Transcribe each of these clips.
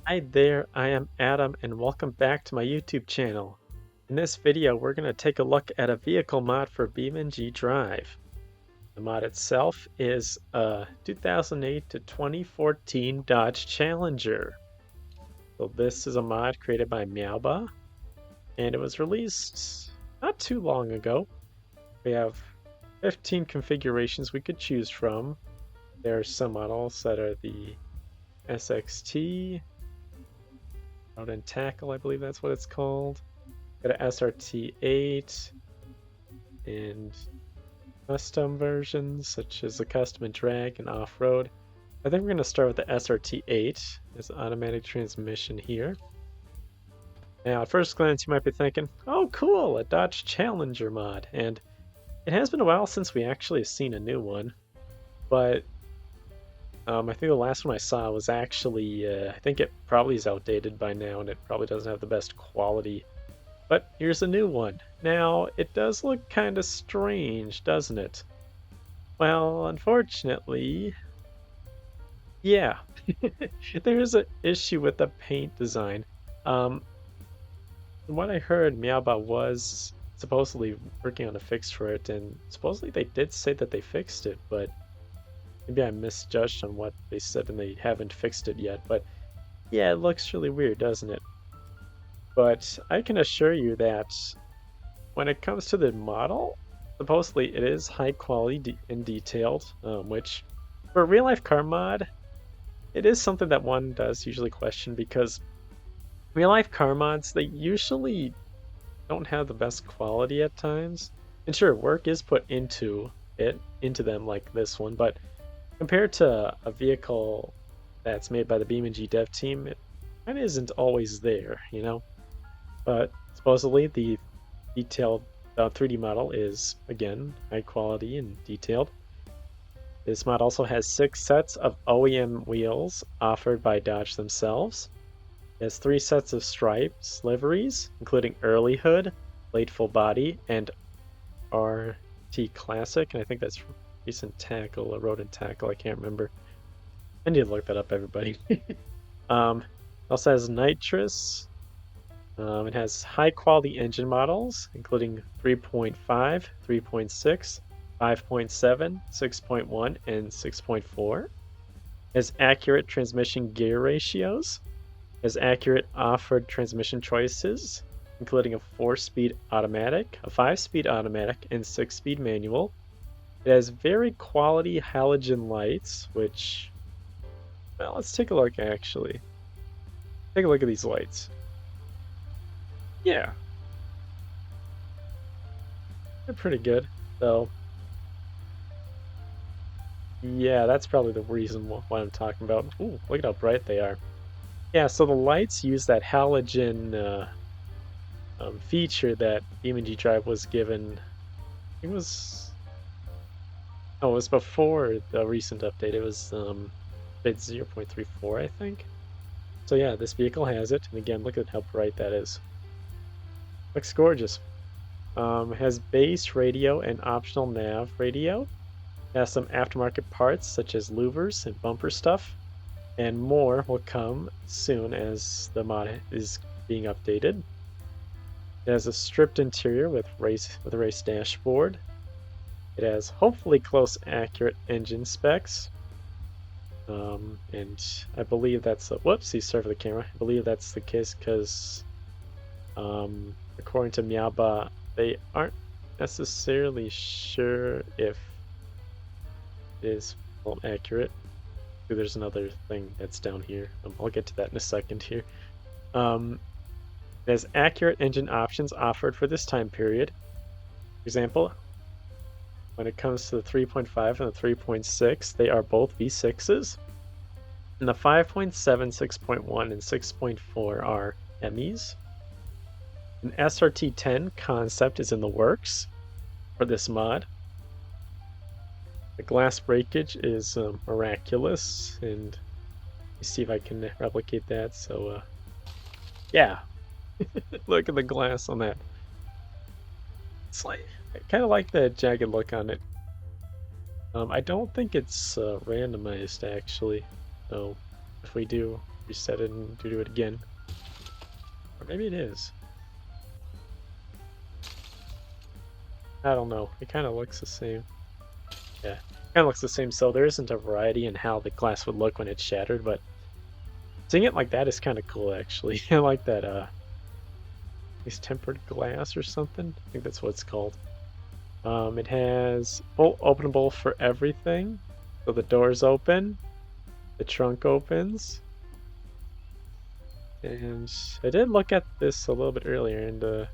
Hi there, I am Adam and welcome back to my YouTube channel. In this video, we're going to take a look at a vehicle mod for BeamNG.drive. The mod itself is a 2008 to 2014 Dodge Challenger. So this is a mod created by Meowbah and it was released not too long ago. We have 15 configurations we could choose from. There are some models that are the SXT, Road and Tackle, I believe that's what it's called. Got an SRT8 and custom versions such as the custom and drag and off-road. I think we're going to start with the SRT8. There's an automatic transmission here. Now, at first glance, you might be thinking, oh, cool, a Dodge Challenger mod. And it has been a while since we actually have seen a new one. But I think the last one I saw was actually, I think it probably is outdated by now and it probably doesn't have the best quality. But here's a new one. Now, it does look kind of strange, doesn't it? Well, unfortunately, yeah. There's an issue with the paint design. From what I heard, Meowbah was supposedly working on a fix for it, and supposedly they did say that they fixed it, but maybe I misjudged on what they said and they haven't fixed it yet. But yeah, it looks really weird, doesn't it? But I can assure you that when it comes to the model, supposedly it is high quality and detailed, which for a real life car mod, it is something that one does usually question because real life car mods, they usually don't have the best quality at times. And sure, work is put into them like this one, but compared to a vehicle that's made by the BeamNG dev team, it kind of isn't always there, you know? But supposedly the detailed 3D model is, again, high quality and detailed. This mod also has 6 sets of OEM wheels offered by Dodge themselves. It has 3 sets of stripes, liveries, including early hood, late full body, and RT Classic, and I think that's recent tackle or road and tackle, I can't remember. I need to look that up, everybody. Also has nitrous. It has high quality engine models, including 3.5, 3.6, 5.7, 6.1, and 6.4. It has accurate transmission gear ratios. It has accurate off-road transmission choices, including a 4-speed automatic, a 5-speed automatic, and 6-speed manual. It has very quality halogen lights, which, well, let's take a look actually. Take a look at these lights. Yeah, they're pretty good, though. Yeah, that's probably the reason why I'm talking about. Ooh, look at how bright they are. Yeah, so the lights use that halogen feature that BeamNG.drive was given. It was, oh, it was before the recent update. It was bit 0.34, I think. So yeah, this vehicle has it, and again, look at how bright that is. Looks gorgeous. Has base radio and optional nav radio. Has some aftermarket parts such as louvers and bumper stuff, and more will come soon as the mod is being updated. It has a stripped interior with a race dashboard. It has hopefully close, accurate engine specs. And I believe that's a whoopsie, sorry for the camera. I believe that's the case because according to Meowbah, they aren't necessarily sure if it is well accurate. Ooh, there's another thing that's down here. I'll get to that in a second here. It has accurate engine options offered for this time period. For example, when it comes to the 3.5 and the 3.6, they are both V6s. And the 5.7, 6.1, and 6.4 are MEs. An SRT10 concept is in the works for this mod. The glass breakage is miraculous, and let me see if I can replicate that. So, yeah, look at the glass on that. It's like, I kind of like the jagged look on it. I don't think it's randomized actually. So if we do reset it and do it again. Or maybe it is. I don't know. It kind of looks the same. Yeah, kind of looks the same. So there isn't a variety in how the glass would look when it's shattered, but seeing it like that is kind of cool, actually. I like that. It's tempered glass or something. I think that's what it's called. It has full openable for everything. So the doors open, the trunk opens, and I did look at this a little bit earlier, and the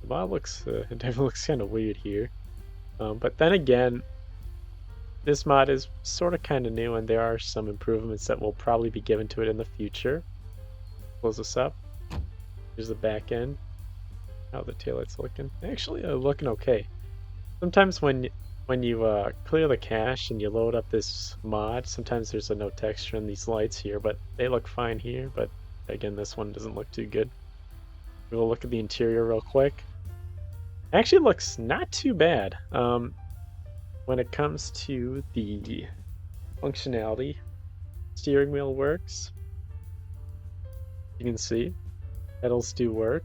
mod looks it definitely looks kind of weird here. But then again, this mod is sort of kind of new, and there are some improvements that will probably be given to it in the future. Close this up. Here's the back end. How the taillight's looking. Actually, looking okay. Sometimes when you clear the cache and you load up this mod, sometimes there's no texture in these lights here, but they look fine here. But again, this one doesn't look too good. We'll look at the interior real quick. Actually looks not too bad. When it comes to the functionality, steering wheel works. You can see pedals do work.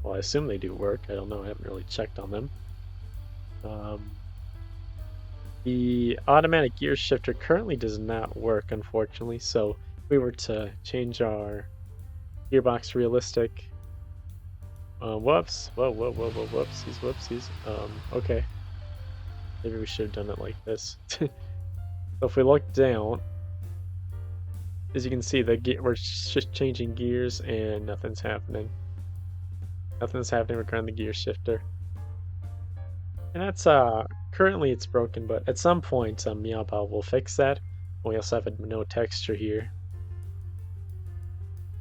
Well, I assume they do work. I don't know. I haven't really checked on them. The automatic gear shifter currently does not work, unfortunately. So if we were to change our gearbox realistic, whoops, whoopsies, whoopsies. Okay, maybe we should have done it like this. So if we look down, as you can see, we're just changing gears and nothing's happening. Nothing's happening regarding the gear shifter. And that's currently it's broken, but at some point Meowbah will fix that. We also have a no texture here.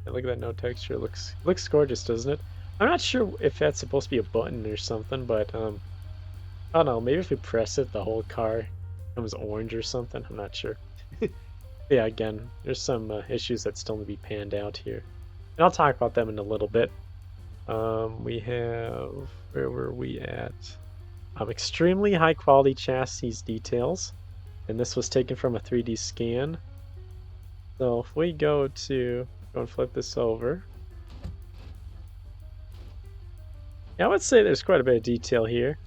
And look at that no texture. Looks gorgeous, doesn't it? I'm not sure if that's supposed to be a button or something, but I don't know. Maybe if we press it, the whole car becomes orange or something. I'm not sure. Yeah, again, there's some issues that still need to be panned out here, and I'll talk about them in a little bit. We have, where were we at? Extremely high quality chassis details, and this was taken from a 3D scan. So if we go and flip this over, yeah, I would say there's quite a bit of detail here.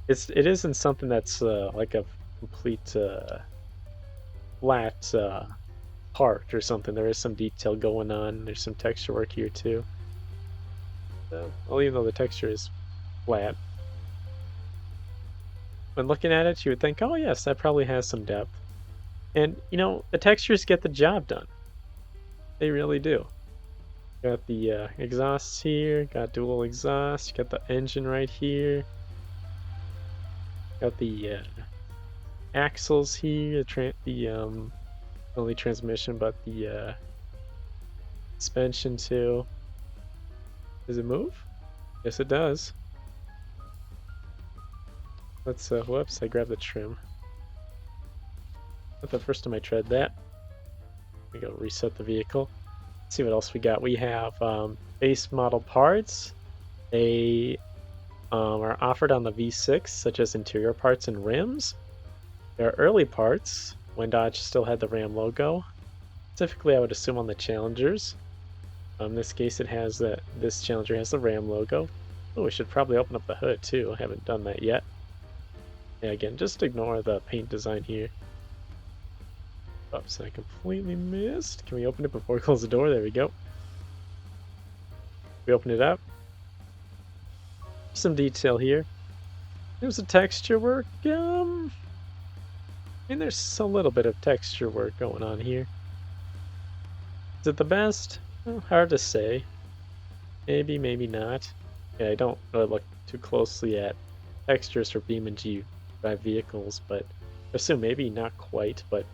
It isn't something that's like a complete flat part or something. There is some detail going on. There's some texture work here too. Well, even though the texture is flat, when looking at it, you would think, oh yes, that probably has some depth. And you know, the textures get the job done. They really do. Got the exhausts here, got dual exhaust, got the engine right here. Got the axles here, only transmission, but the suspension too. Does it move? Yes, it does. Let's, whoops, I grabbed the trim. Not the first time I tried that. We go reset the vehicle. Let's see what else we got. We have base model parts. They are offered on the V6, such as interior parts and rims. There are early parts, when Dodge still had the Ram logo. Specifically, I would assume on the Challengers. In this case, this Challenger has the Ram logo. Oh, we should probably open up the hood too. I haven't done that yet. Yeah, again, just ignore the paint design here. Oops, I completely missed. Can we open it before we close the door? There we go. We open it up. Some detail here. There's a texture work. I mean, there's a little bit of texture work going on here. Is it the best? Well, hard to say. Maybe, maybe not. Yeah, I don't really look too closely at textures for BeamNG.drive vehicles, but I assume maybe not quite, but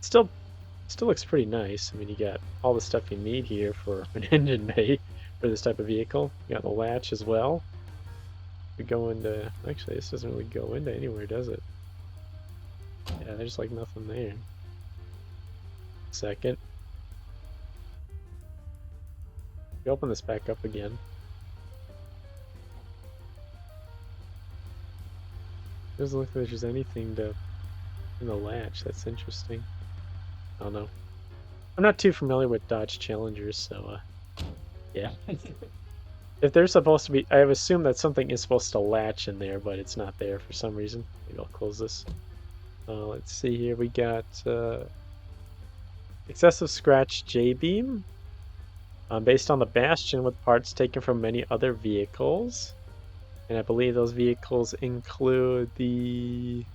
still looks pretty nice. I mean, you got all the stuff you need here for an engine bay for this type of vehicle. You got the latch as well. We go into, actually this doesn't really go into anywhere, does it? Yeah, there's like nothing there. Second. We open this back up again. Doesn't look like there's anything in the latch. That's interesting. I don't know. I'm not too familiar with Dodge Challengers, so yeah. If they're supposed to be, I assume that something is supposed to latch in there, but it's not there for some reason. Maybe I'll close this. Let's see here. We got excessive scratch J-beam, based on the Bastion with parts taken from many other vehicles. And I believe those vehicles include the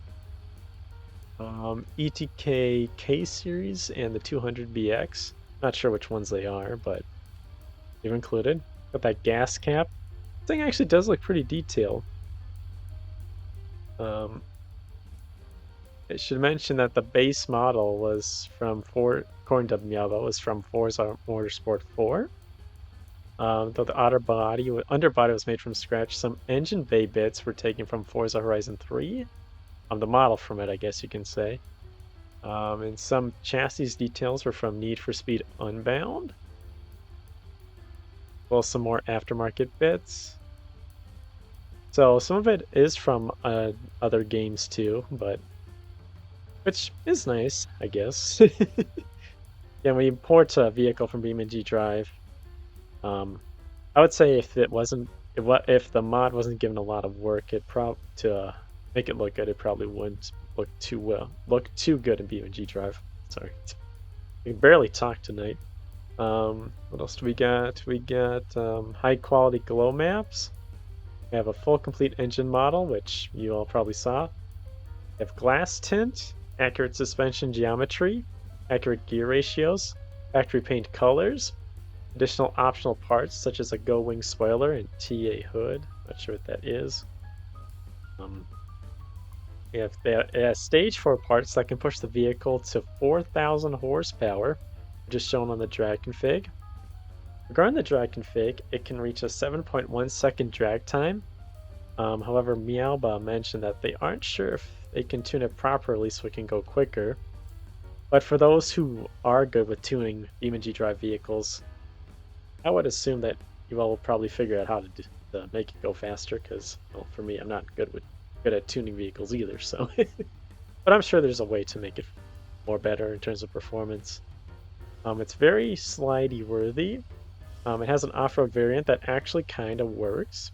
ETK K series and the 200BX. Not sure which ones they are, but they're included. Got that gas cap. This thing actually does look pretty detailed. I should mention that the base model was from according to Meowbah, was from Forza Motorsport 4. Though the underbody was made from scratch, some engine bay bits were taken from Forza Horizon 3. The model from it, I guess you can say. And some chassis details were from Need for Speed Unbound. Well, some more aftermarket bits. So some of it is from other games too, but which is nice, I guess. Yeah, when you import a vehicle from BeamNG.drive, I would say if the mod wasn't given a lot of work, to make it look good, it probably wouldn't look too good in BeamNG.drive. Sorry, I can barely talk tonight. What else do we got? We got high quality glow maps. We have a full complete engine model, which you all probably saw. We have glass tint, accurate suspension geometry, accurate gear ratios, factory paint colors, additional optional parts such as a Go Wing spoiler and TA hood. Not sure what that is. We have stage 4 parts that can push the vehicle to 4,000 horsepower, which is shown on the drag config. Regarding the drag config, it can reach a 7.1 second drag time. However, Meowbah mentioned that they aren't sure if they can tune it properly so it can go quicker. But for those who are good with tuning BeamNG.drive vehicles, I would assume that you all will probably figure out how to make it go faster, because, well, for me, I'm not good at tuning vehicles either, so. But I'm sure there's a way to make it more better in terms of performance. It's very slidey worthy. It has an off-road variant that actually kind of works.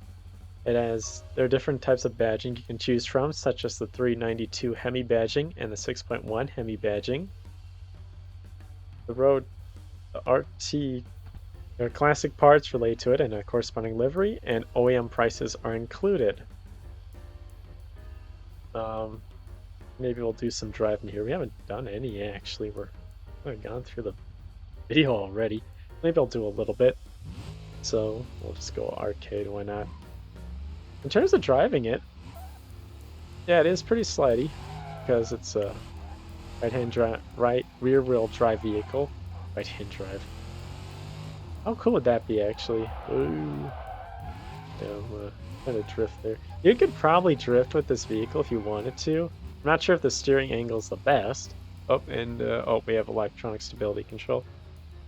There are different types of badging you can choose from, such as the 392 Hemi badging and the 6.1 Hemi badging. The RT, there are classic parts related to it and a corresponding livery, and OEM prices are included. Maybe we'll do some driving here. We haven't done any actually. We've gone through the video already. Maybe I'll do a little bit. So we'll just go arcade, why not? In terms of driving it, yeah, it is pretty slidey because it's a rear wheel drive vehicle. Right-hand drive. How cool would that be actually? Ooh. Yeah, I'm kind of drift there. You could probably drift with this vehicle if you wanted to. I'm not sure if the steering angle is the best. Oh, and we have electronic stability control.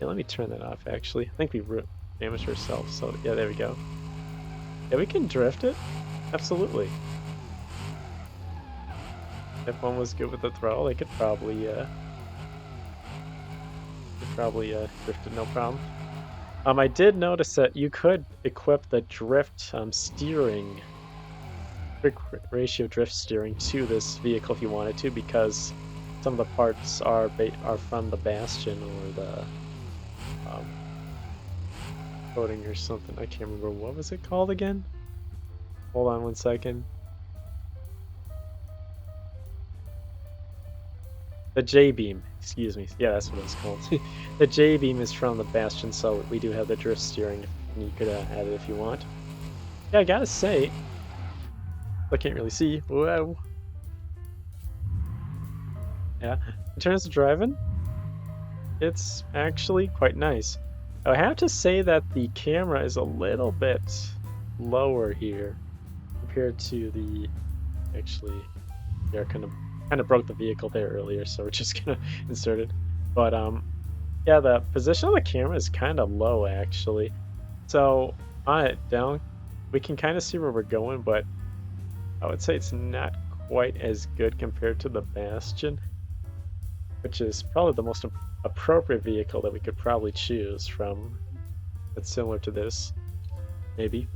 Yeah, let me turn that off actually. I think we damaged ourselves, so yeah, there we go. Yeah, we can drift it. Absolutely. If one was good with the throttle, they could probably drift it no problem. I did notice that you could equip the drift steering, quick ratio drift steering to this vehicle if you wanted to, because some of the parts are from the Bastion or the coding or something. I can't remember, what was it called again? Hold on one second. The J-beam, excuse me. Yeah, that's what it's called. The J-beam is from the Bastion, so we do have the drift steering, and you could add it if you want. Yeah, I gotta say, I can't really see. Whoa. Yeah, in terms of driving, it's actually quite nice. I have to say that the camera is a little bit lower here compared to the, actually, yeah, kind of broke the vehicle there earlier, so we're just gonna insert it. But yeah, the position of the camera is kind of low actually. So on it down, we can kind of see where we're going, but I would say it's not quite as good compared to the Bastion, which is probably the most appropriate vehicle that we could probably choose from that's similar to this, maybe.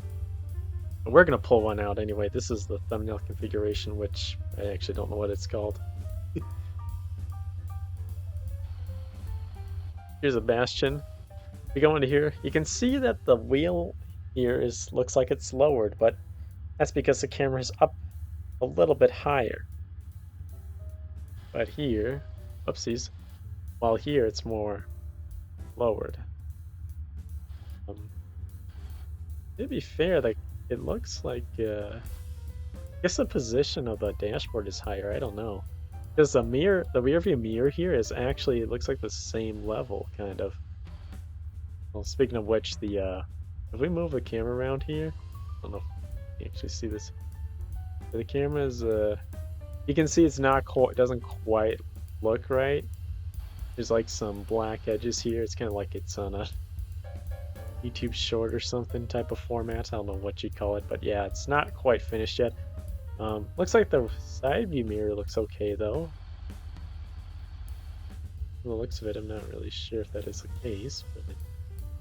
But we're gonna pull one out anyway. This is the thumbnail configuration, which I actually don't know what it's called. Here's a bastion. We go into here. You can see that the wheel here looks like it's lowered, but that's because the camera is up a little bit higher. But here, whoopsies, while here it's more lowered. To be fair, like it looks like I guess the position of the dashboard is higher. I don't know. Because the rear view mirror here is actually, it looks like the same level, kind of. Well, speaking of which, if we move the camera around here, I don't know if you can actually see this. The camera is, you can see it's not quite, it doesn't quite look right. There's like some black edges here. It's kind of like it's on a YouTube short or something type of format. I don't know what you call it, but yeah, it's not quite finished yet. Looks like the side view mirror looks okay though. From the looks of it, I'm not really sure if that is the case, but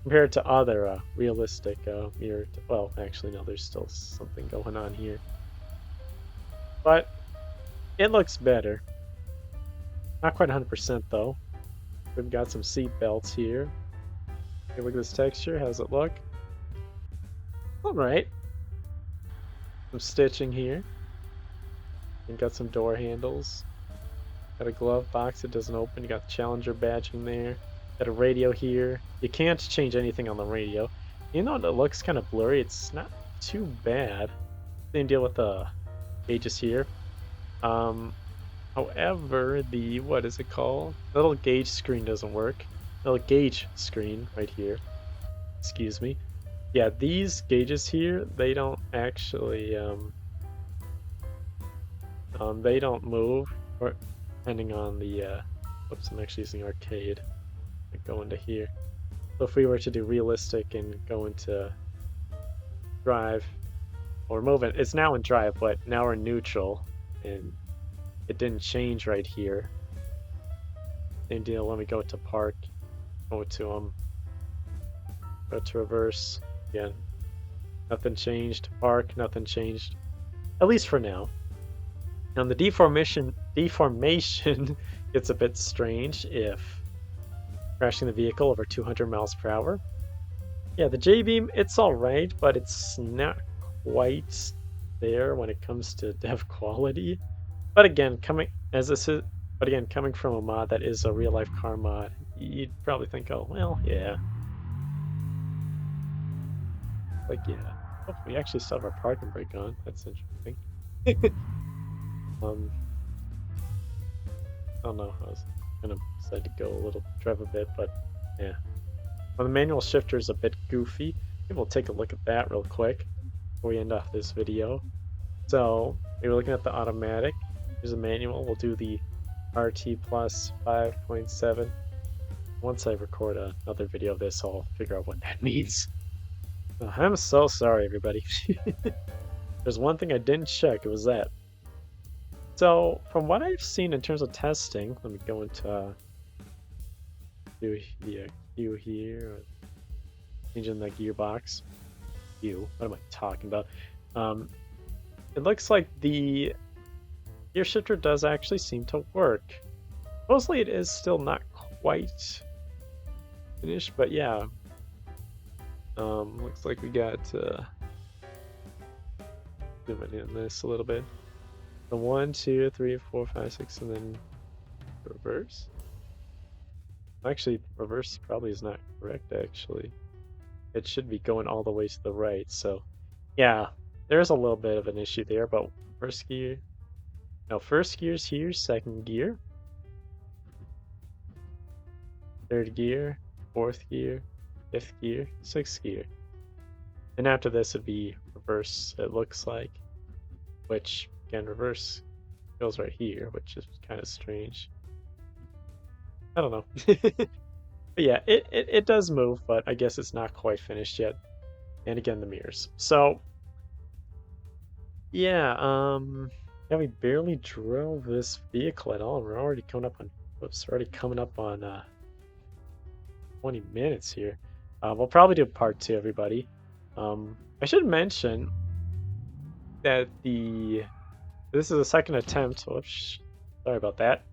compared to other realistic mirror, well, actually no, there's still something going on here, but it looks better. Not quite 100% though. We've got some seat belts here. Okay, look at this texture. How's it look? All right. Some stitching here. And got some door handles. Got a glove box that doesn't open. You got the Challenger badging there. Got a radio here. You can't change anything on the radio. You know, it looks kind of blurry. It's not too bad. Same deal with the gauges here. However, the, what is it called? The little gauge screen doesn't work. The little gauge screen right here. Excuse me. Yeah, these gauges here, they don't actually, they don't move, or depending on the, whoops, I'm actually using arcade. I go into here. So if we were to do realistic and go into drive, or move it, it's now in drive, but now we're in neutral, and it didn't change right here. Same deal, let me go to park, go to reverse, again, nothing changed, park, nothing changed, at least for now. Now the deformation gets a bit strange if crashing the vehicle over 200 miles per hour. Yeah, the J-beam, it's alright, but it's not quite there when it comes to dev quality. But again, coming from a mod that is a real-life car mod, you'd probably think, oh, well, yeah. Like, yeah. Oh, we actually still have our parking brake on. That's interesting. I don't know. I was gonna decide to go drive a bit, but yeah. Well, the manual shifter is a bit goofy. Maybe we'll take a look at that real quick before we end off this video. So we were looking at the automatic. Here's a manual. We'll do the RT plus 5.7. Once I record another video of this, I'll figure out what that means. I'm so sorry, everybody. There's one thing I didn't check. It was that. So from what I've seen in terms of testing, let me go into do the Q here, changing the gearbox. Q. What am I talking about? It looks like the gear shifter does actually seem to work. Mostly it is still not quite finished, but yeah. Looks like we got zoom in this a little bit. The 1, 2, 3, 4, 5, 6, and then reverse. Actually, reverse probably is not correct, actually. It should be going all the way to the right, so yeah, there's a little bit of an issue there, but first gear, no, first gear's here, second gear, third gear, fourth gear, fifth gear, sixth gear. And after this would be reverse, it looks like, which, again, reverse goes right here, which is kind of strange. I don't know. But yeah, it does move, but I guess it's not quite finished yet. And again, the mirrors. So yeah, yeah, we barely drove this vehicle at all. We're already coming up on, whoops, we're already coming up on 20 minutes here. We'll probably do part 2, everybody. I should mention that this is the second attempt. Oops, sorry about that.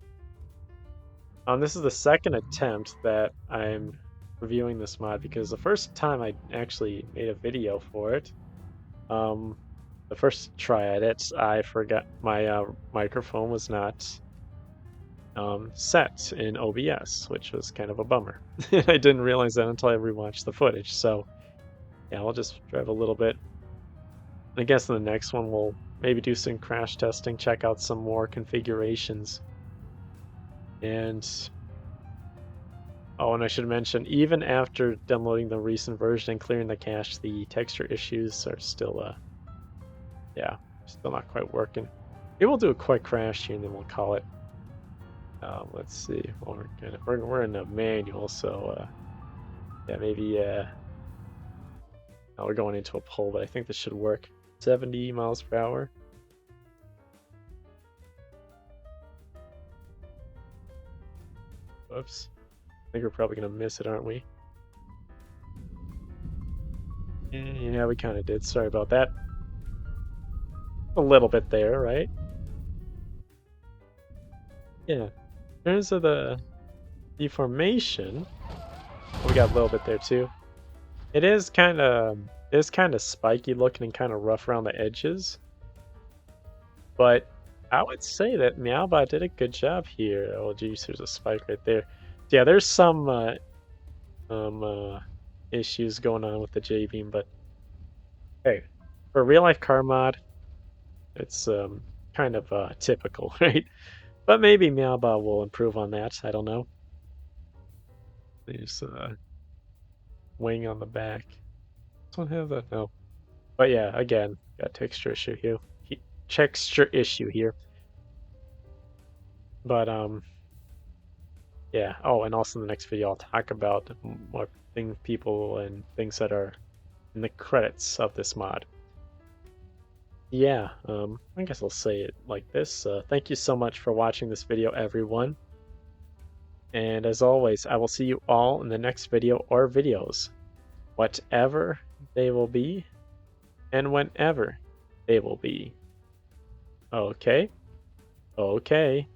This is the second attempt that I'm reviewing this mod because the first time I actually made a video for it, the first try at it, I forgot my microphone was not set in OBS, which was kind of a bummer. I didn't realize that until I rewatched the footage. So yeah, I'll just drive a little bit. I guess in the next one we'll maybe do some crash testing, check out some more configurations. And oh, and I should mention, even after downloading the recent version and clearing the cache, the texture issues are still yeah, still not quite working. Maybe we'll do a quick crash here and then we'll call it. Let's see. Well, we're in a manual, so yeah, maybe we're going into a poll, but I think this should work. 70 miles per hour. Whoops. I think we're probably gonna miss it, aren't we? Yeah, we kind of did. Sorry about that. A little bit there, right? Yeah. In terms of the deformation, we got a little bit there too. It is kind of spiky looking and kind of rough around the edges, but I would say that Meowbah did a good job here. Oh geez, there's a spike right there. Yeah, there's some issues going on with the J-beam, but hey, for a real life car mod, it's kind of typical, right? But maybe Meowbah will improve on that. I don't know. There's a wing on the back. This one have that? No. But yeah, again, got texture issue here. Texture issue here. But yeah. Oh, and also in the next video, I'll talk about more people and things that are in the credits of this mod. Yeah, I guess I'll say it like this. Thank you so much for watching this video, everyone. And as always, I will see you all in the next video or videos, whatever they will be, and whenever they will be. Okay? Okay.